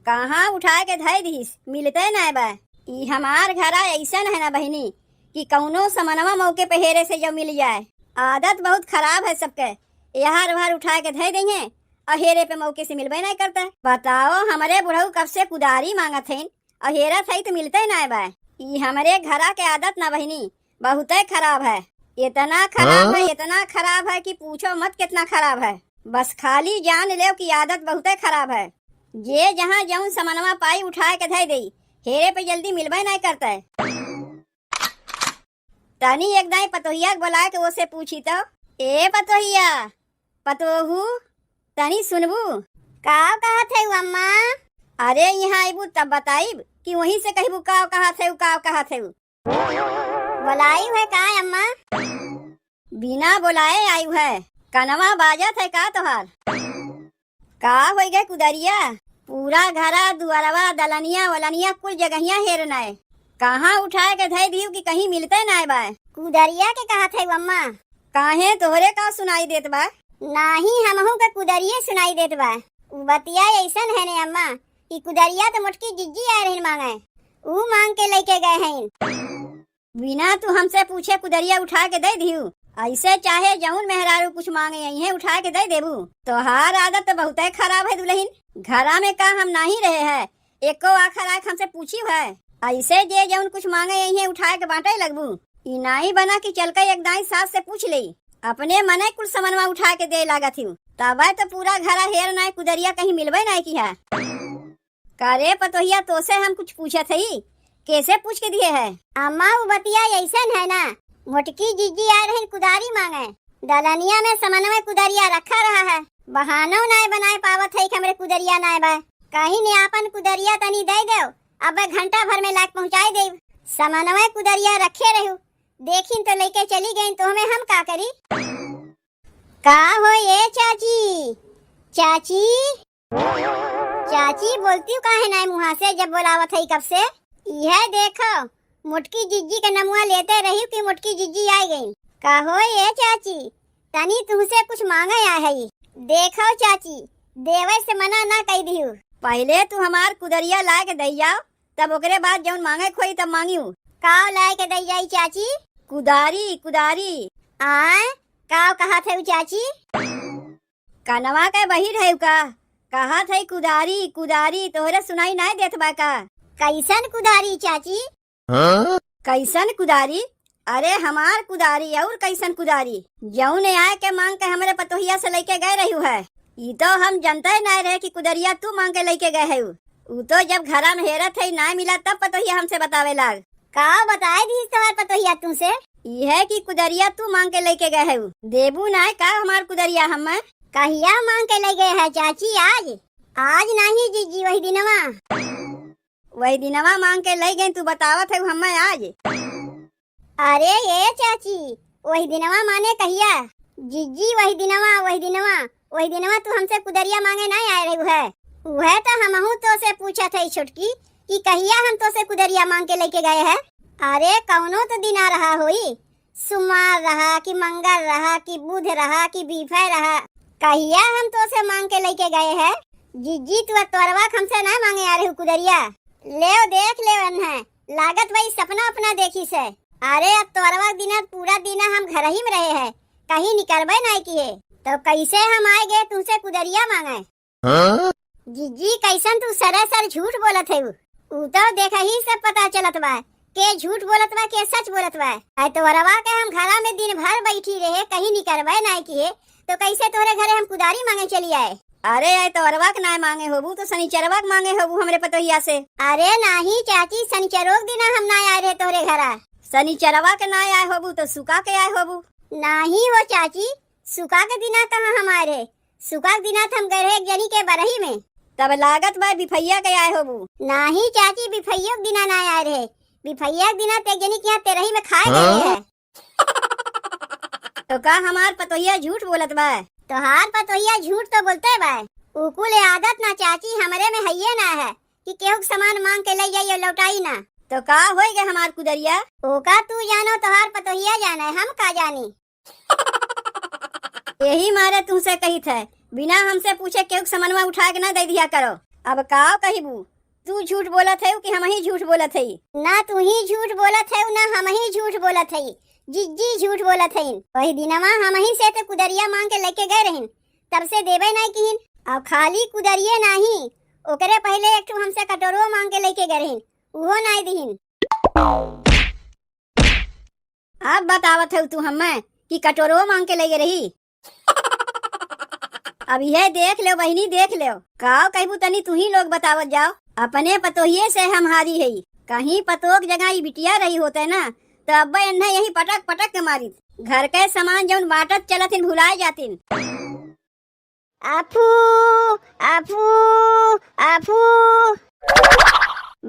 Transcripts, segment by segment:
कहाँ उठा के धई दीस मिलते ना बा। ई हमार घरा ऐसन है ना बहिनी कि कौनो समनवा मौके पे हेरे से जो मिल जाए। आदत बहुत खराब है सबके। यहाँ वहां उठा के धई देंगे और हेरे पे मौके से मिलबे नहीं करता। बताओ हमारे बुढ़ऊ कब से कुदारी मांगत है और हेरा सही तो मिलते ना बा। ई हमारे घरा के आदत ना बहिनी बहुत खराब है। इतना खराब है, इतना खराब है कि पूछो मत कितना खराब है। बस खाली जान ले कि आदत बहुत खराब है। ये जहाँ जाऊं समनवा पाई उठा के धई दई, हेरे पे जल्दी मिलबे नहीं करता है। तनी एक दाई पतोहिया के बुला के वो से पूछी तो, ए पतोहिया पतोहू तनी सुनबू का कहत है अम्मा। अरे यहाँ आईबू तब बताइब कि वहीं से कहबू का कहत है। बुलाई है का अम्मा? बिना बुलाए आई है। कनवा बाजत है का तोहार? का हो गए कुदरिया? पूरा घरा दुआरवा दलनिया वलनिया कुल जगहिया हेरना है। कहाँ उठाए के धई दियो कि कहीं मिलते ना बा। कुदरिया के कहत है अम्मा? काहे तोहरे का सुनाई देत बा? नाही हमहू के कुदरिये सुनाई देत बा। उ बतिया ऐसन है ने अम्मा कि कुदरिया तो मोटकी जिज्जी आ रही मांगे, ऊ मांग के लेके गए हैं। बिना तू हमसे पूछे कुदरिया उठा के दे दियो। ऐसे चाहे जौन मेहरारू कुछ मांगे यही उठा के दे देबू। तोहार आदत तो बहुत खराब है दुल्हन। घरा में का हम नहीं रहे हैं, एको आखर आख हमसे पूछी है। ऐसे जे जौन कुछ मांगे यही उठा के बांटे लगबू। ई नहीं बना कि चल के एक दाई सास से पूछ ले। अपने मने कुछ समनवा उठा के दे लागत हूँ। तब तो पूरा घरा हेर ना कुदरिया कहीं मिलबे नहीं की है। करे पतोहिया तो से हम कुछ पूछे थे, कैसे पूछ के दिए है? अम्मा वो बतिया ऐसन है ना, मोटकी जीजी आ रही कुदारी मांगे। दलनिया में समनवा कुदरिया रखा रहा है। बहानो नाय बनाए पावत है कि हमरे कुदरिया नाय बा। कहीं ने आपन कुदरिया तनी दे दो, अब घंटा भर में लाके पहुँचाई दे। समनवा कुदरिया रखे रहू, देखिन तो लेके चली गई तो हमें हम का करी? का हो ये चाची? चाची चाची बोलती हूँ काहे ना मुँह से जब बोलावत है कब से? यह देखो मुटकी जिज्जी का नमुआ लेते रही कि मुटकी जिज्जी आ गई। का हो ये चाची तनी तुमसे कुछ मांगे आ है। देखो चाची देवे से मना ना कह दियो। पहले तू हमार कुदरिया ला के दई जाओ, तब ओकरे बाद जौन मांगे खोई तब मांगियो। का ला के दई जाई चाची? कुदारी कुदारी। आय का कहा थे चाची? कनवा के बही रहे का कहा थे कुदारी कुदारी, तोहरे सुनाई नहीं देत बा का? कैसन कुदारी चाची? हाँ? कैसन कुदारी? अरे हमार कुदारी और कैसन कुदारी? जौन आए के मांग के हमारे पतोहिया से लेके गए रही है। ये तो हम जानते नहीं रहे कि कुदरिया तू मांग के लेके गए है। वो तो जब घरा में हेरत है ना मिला तब पतोहिया हमसे बतावे लाग। का बताए दी तुम्हार पतोहिया तुमसे? यह कि कुदरिया तू मांग के लेके गए है। देबू ना का हमार कुदरिया? हम कहिया मांग के ले गए है चाची? आज नहीं जीजी वही दिनवा मांग के ले गए। तू बतावत है हम आज? अरे ये चाची वही दिनवा माने कहिया? जीजी वही दिनवा तू हमसे कुदरिया मांगे नहीं आए रही है। वह तो हमहू तो से पूछा था छोटकी कि कहिया हम तो से कुदरिया मांग के लेके गए हैं। अरे कौनो तो दिन आ रहा हुई, सोमवार रहा कि मंगल रहा कि बुध रहा कि बीफे रहा, कहिया हम तो से मांग के लेके गए हैं। जीजी तू तोरवा हमसे ना मांगे आ रही कुदरिया। ले देख ले है लागत वही सपना अपना देखी से। अरे अब तोरवा दिन पूरा दिन हम घर ही में रहे हैं, कहीं निकलबे नहीं किए, तो कैसे हम आए गए तुमसे कुदरिया मांगे? हाँ? जीजी कैसन तू सरासर झूठ बोलत है। उ तो देखा ही सब पता चलत बा के झूठ बोलत बा के सच बोलत बा। आई तोरवा के हम घरा में दिन भर बैठी रहे, कहीं निकलबे नहीं किए, तो कैसे तोरे घरे हम कुदारी मांगे चली आए? अरे आई तोरवा के ना मांगे होबू तो शनिचरवा के मांगे होबू हमरे पतोहिया से। अरे नहीं चाची शनिचरों दिन हम ना आए रहे तोरे घरा। शनिचरवा के ना आए होबू तो सुका के आए होबू। नहीं हो चाची सुका के दिना कहाँ हम आए रहे? सुका के दिना हम गए रहे जनी के बरही में, तब लागत बा बिफैया के आए होबू। नहीं चाची बिफैया के दिना ना आए रहे, बिफैया के दिना ते जनी के यहाँ तेरही में खाए गए है। तो का हमार पतोहिया झूठ बोलत बा? तोहार पतोहिया झूठ तो बोलते बा। उकुल आदत ना चाची हमरे में हइये ना है कि केहू सामान मांग के ले जाइए लौटाई ना। तो का होई गए हमार कुदरिया? ओका तू जानो तोहार पतोहिया जाने, हम का जानी। यही मारे तुमसे कही थे बिना हमसे पूछे केहू सामानवा उठा के ना दे दिया करो। अब का कहिबू? तू झूठ बोलत है कि हम ही झूठ बोलत है? ना तू ही झूठ बोलत है ना हम ही झूठ बोलत है। जिज्जी झूठ बोलत है। वही दिनवा हम ही से तो कुदरिया मांग के लेके गए रहिन, तब से देवे नहीं किन। अब खाली कुदरिये नहीं, ओकरे पहले एक ठो हमसे कटोरो मांग के लेके गए रहिन, वो नहीं दिहिन। अब बतावत है तू हमें कि कटोरो मांग के ले रही। अब यह देख लो बहनी, देख लो। काव कहबू तनी तू ही लोग बतावत जाओ। अपने पतोहिए से हम हारी है। कहीं पतोक जगह ही बिटिया रही होते ना तो अब्बा इन्हें यही पटक पटक के मारी। घर के सामान जौन बाटत चलत भुलाए जातिन। आफू आफू आफू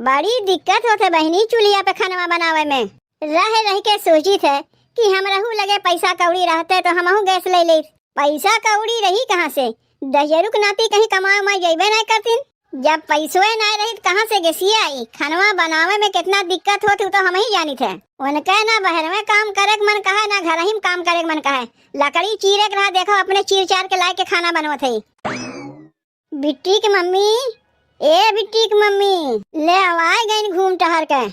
बड़ी दिक्कत होते बहनी चूल्हा पे खाना बनावे में। रह रह के सोची थे कि हम रहू लगे पैसा कौड़ी रहते तो हमहू गैस ले ले। पैसा कौड़ी रही कहाँ से? दहेरुक नाती कहीं कमाए उमाए जइबे नहीं करतीन। जब पैसों नहीं रही कहाँ से गैसिया आई? खानवा बनावे में कितना दिक्कत होती तो हम ही जानी थे। उनके ना बहर में काम करे मन कहा ना घर ही में काम करे मन कहा। लकड़ी चीरे के रहा देखो अपने चीर चार के लाए के खाना बनवत है। बिट्टी की मम्मी, ए बिट्टी की मम्मी, ले आवाज गई घूम टहर के।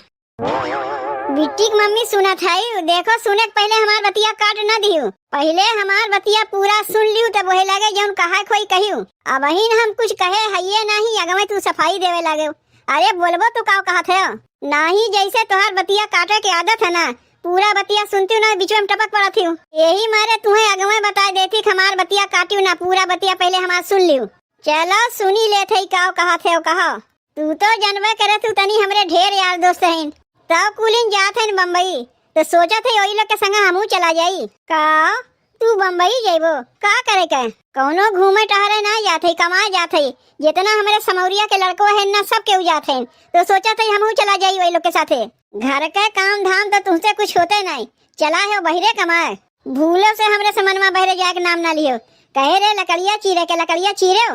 बिट्टी की मम्मी सुनत है? देखो सुने के पहले हमार बतिया काट न दियो। पहले हमार बतिया पूरा सुन लियो तब वही लगे जौन कहा कोई कहियो। अब ही हम कुछ कहे हइये नहीं अगमे तू सफाई देवे लागे। अरे बोलबो तो का कहत है? नहीं जैसे तोहार बतिया काटे के आदत है ना, पूरा बतिया सुनती ना बीच में टपक पड़ती हूँ। यही मारे तुम्हें अगमे बता देती हमार बतिया काटी ना, पूरा बतिया पहले हमार सुन लियो। चलो सुनी ले थे का कहत है कहा। तू तो जानबे करे तू तनी हमरे ढेर यार दोस्त हैं। तब कुलिन जात है बम्बई तो सोचा थे वही लोग के संग हमू चला जाई। का तू बम्बई जाइबो? का करे के? कौनो घूमे टहरे ना जाते, कमाए जाते। जितना हमारे समौरिया के लड़को है ना सब केहू जाते हैं तो सोचा थे हमू चला जाई वही लोग के साथे। घर के काम धाम तो तुमसे कुछ होते नहीं, चला है बहिरे कमाए। भूलो से हमरे समनमा बहरे जाए के नाम ना लियो। कहे रे लकड़िया चीरे के लकड़िया चीरे।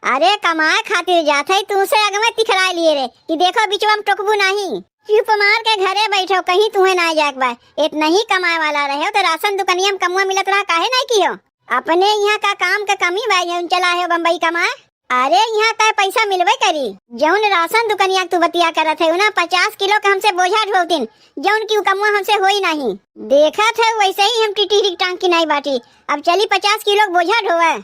अरे कमाए खातिर जाते तुमसे अगमे तिखराए लिए रे कि देखो बीचवा में टोकबू नहीं। चुप मार के घरे बैठो, कहीं तुम्हें ना जाग बा। इतना ही कमाए वाला रहे तो राशन दुकानिया में कमुआ मिलत रहा काहे नहीं कियो? अपने यहाँ का काम का कमी बा चला है बम्बई कमाए। अरे यहाँ का पैसा मिलवे करी। जौन राशन दुकानिया तू बतिया करत है ना 50 किलो का हमसे बोझा ढोतिन, जौन की कमुआ हमसे होई नहीं। देखा था वैसे ही हम टिटी टांग की नहीं बाटी। अब चली 50 किलो बोझा ढोवे।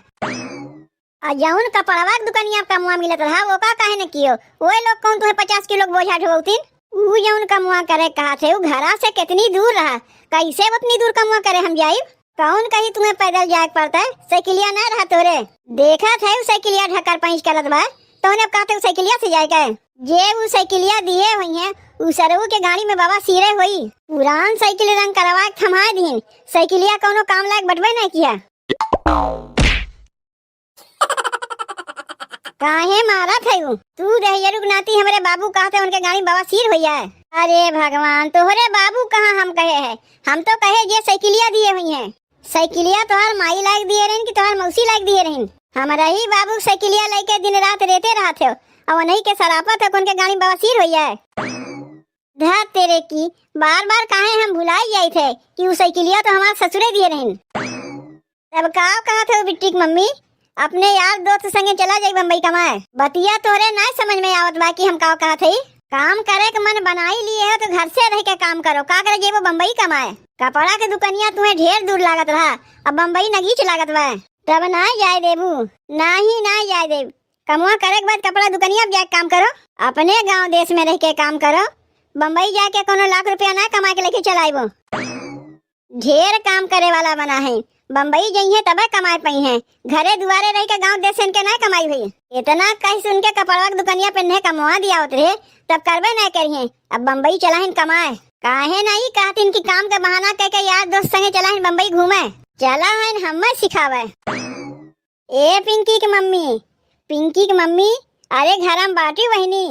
जौन कपड़वा दुकानिया कमुआ मिलत रहा वो का काहे न कियो? वो लोग कौन तुम्हें 50 किलो बोझा ढोतिन? ऊ जौन कमुआ करे कहा थे घरा से कितनी दूर रहा, कैसे उतनी दूर कमुआ करे हम जाइब? कौन कहीं तुम्हें पैदल जाए पड़ता है? साइकिलिया ना रहा तोरे? देखा थे साइकिलिया ढकर पंच करत बा तो ने कहते साइकिलिया से जाए गए। जे वो साइकिलिया दिए हुई है उ सरऊ के गाड़ी में बाबा सिरे हुई। पुरान साइकिल रंग करवा के थमा दीन, साइकिलिया कोनो काम लायक बटवे नहीं किया। काहे मारा थे तू? दहेरुक नाती हमारे बाबू कहते उनके गाड़ी बाबा सिर हुई है। अरे भगवान, तोहरे बाबू कहाँ हम कहे हैं? हम तो कहे जे साइकिलिया दिए हुई हैं। साइकिलिया तोहार माई लायक दिए रही कि तोहार मौसी लायक दिए रही? हमारा ही बाबू साइकिलिया लेके दिन रात रहते रहा थे और नहीं के सरापा था उनके गाड़ी बाबा सिर हुई है। धत तेरे की, बार बार काहे हम भुलाई जाए थे कि वो साइकिलिया तो हमारे ससुरे दिए रही। तब का कहा थे बिट्टी की मम्मी अपने यार दोस्त संगे चला जाई बम्बई कमाए। बतिया तोरे ना समझ में आवत बा कि हम का कहा थे। काम करे के मन बनाई लिए है तो घर से रह के काम करो। का करे जेबो बम्बई कमाए? कपड़ा के दुकानिया तुम्हें ढेर दूर लागत रहा, अब बम्बई नगीच लागत बा। तब ना जाए देबू, ना ही ना जाए देब। कमुआ करे के बाद कपड़ा दुकानिया जाके काम करो। अपने गांव देश में रह के काम करो। बम्बई जाके कोनो लाख रुपया ना कमा के लेके चलाइबो। ढेर काम करे वाला बना है, बम्बई जइए तबे कमाए पई है। घरे दुआरे रह के गांव देश के ना कमाई हुई। इतना कहीं सुन के कपड़वा के दुकानिया पे नहीं कमवा दिया होते रहे तब करबे नहीं करिए। अब बम्बई चलाहिन कमाए, काहे नहीं कहतीन कि काम के बहाना कह के यार दोस्त संगे चलाहिन बम्बई घूमे। चला है हमें सिखावे। ए पिंकी की मम्मी, पिंकी की मम्मी, अरे घर में बाटी बहनी।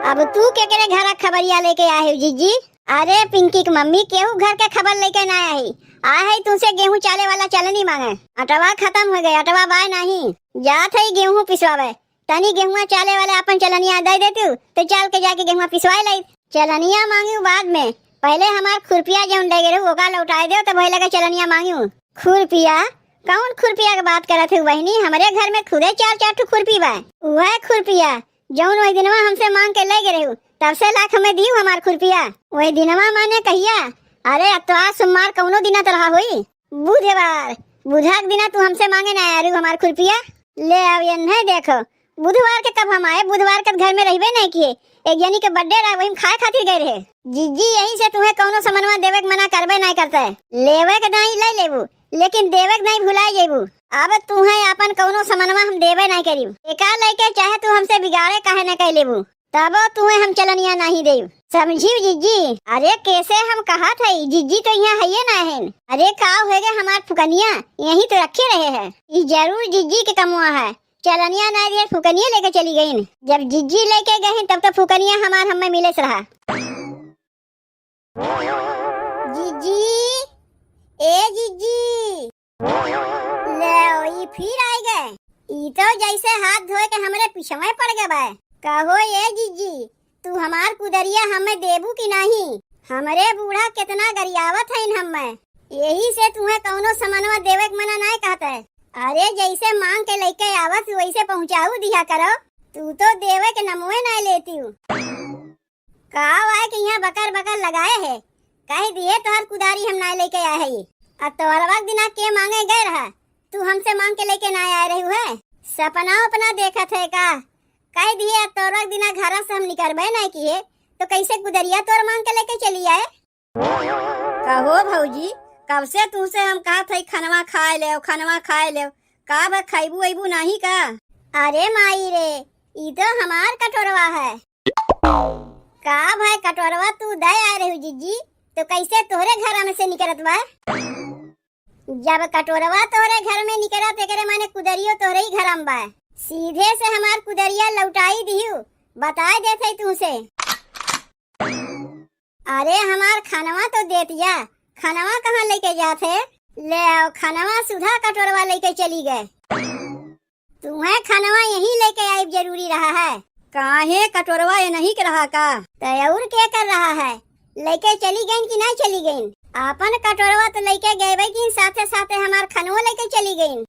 अब तू के करे घर खबरिया लेके आए हो जीजी? अरे पिंकी की मम्मी केहू घर के खबर लेके ना आई। आए है तुमसे गेहूं चाले वाला चलनी मांगे। अटवा खत्म हो गए, अटवा बाय नहीं जात है गेहूं पिसवावे। तनी गेहुआ चाले वाले अपन चलनिया दे देती तो चल के जाके गेहुआ पिसवाए लाई। चलनिया मांगी बाद में, पहले हमार खुरपिया जो ले गए वो का लौटाए दो तो वही लगे चलनिया मांगी। खुरपिया कौन खुरपिया के बात करत है बहनी? हमारे घर में खुदे चार चार ठो खुरपी बा। वह खुरपिया जौन वही दिनवा हमसे मांग के ले गए तब से लाख हमें दी हमार खुरपिया। वही दिनवा माने कहिया? अरे अतवार सोमवार कौनो दिना तरह हुई बुधवार बुधा के दिना तू हमसे मांगे ना आया हमार खुरपिया। ले अब ये नहीं देखो बुधवार के कब हम आए? बुधवार के घर में रहबे नहीं किए। एक यानी के बर्थडे रहा वही खाए खातिर गए रहे। जीजी यही से तुम्हें कौनो सामानवा देवे के मना करबे नहीं करते। लेवे के नहीं ले लेबू लेकिन देवे के नहीं भुला जेबू। अब तुम्हें अपन कौनो सामानवा हम देवे नहीं करीब। एका लेके चाहे तू हमसे बिगाड़े काहे न कह लेबू तब तुम्हें हम चलनिया नहीं देव। समझी जीजी? अरे कैसे हम कहा था जीजी तो यहाँ है ना है। अरे का हो गए हमार फुकनिया यही तो रखे रहे हैं। ये जरूर जीजी के कमुआ है। चलनिया नहीं दिए फुकनिया लेके चली गई। जब जीजी लेके गए तब तो फुकनिया हमार हमें मिले रहा। जीजी ए जीजी ले फिर आए गए। ई तो जैसे हाथ धोए के हमरे पिछवे पड़ गए बा। कहो ये जीजी तू हमार कुदरिया हमें देबू की नहीं? हमरे बूढ़ा कितना गरियावत है इन हमें। यही से तुम्हें कौनो सामानवा देवे के मना नहीं कहता है। अरे जैसे मांग के लेके आवत वैसे पहुँचाऊ दिया करो। तू तो देवे के नमुए नहीं लेती हूँ। कहा है कि यहाँ बकर बकर लगाए है कह दिए तोहर कुदारी हम ना लेके आए है। अब तोहरवा दिना के मांगे गए रहा तू हमसे मांग के लेके ना आए रही है। सपना अपना देखत है का? कह दिए तोहरवा दिना घर से हम निकलबे नहीं किए तो कैसे कुदरिया तोर मांग के लेके चली आए? कहो भौजी कब से तुमसे हम कहा था खनवा खाए ले का बा खाइबू अबू नहीं का? अरे माई रे ई तो हमार कटोरवा है। का भाई कटोरवा तू दे आ रही जीजी तो कैसे तोहरे घर में से निकलत बा? जब कटोरवा तोहरे घर में निकलत एकरे माने कुदरियो तोहरे ही घर में बा। सीधे से हमार कुदरिया लौटाई दिहू बता देते तुमसे। अरे हमार खानवा तो देत जा। खानवा कहाँ लेके जाते? ले आओ खानवा सुधा कटोरवा लेके चली गए। तुम्हें खानवा यही लेके आई जरूरी रहा है। काहे कटोरवा ये नहीं कर रहा का? तैयार क्या कर रहा है? लेके चली गई कि नहीं चली गई? आपन कटोरवा तो लेके गए कि साथे साथे हमार खानवा लेके चली गई।